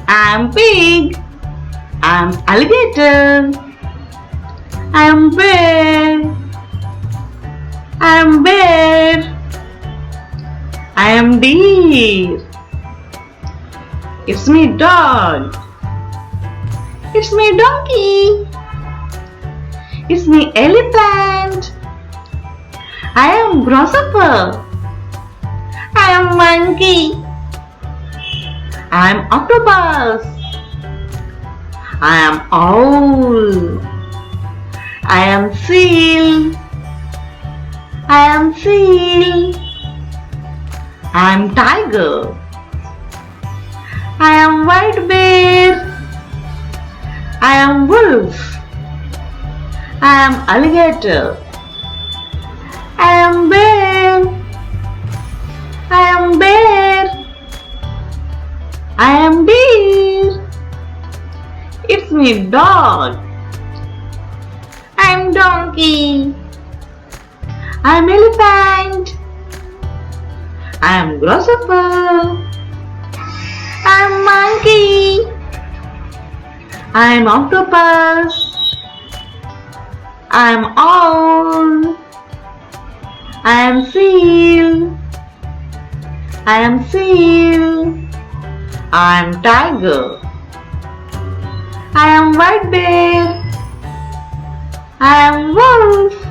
I'm pig. I'm alligator. I'm bear. I'm bear. I am deer. It's me dog. It's me donkey. It's me elephant. I am grasshopper. I am monkey. I am octopus. I am owl. I am seal. I am seal. I am tiger. I am white bear. I am wolf. I am alligator. I am bear. I am bear. I am deer. It's me dog. I am donkey. I am elephant. I am grasshopper. I am monkey. I am octopus. I am owl. I am seal. I am seal. I am tiger. I am white bear. I am wolf.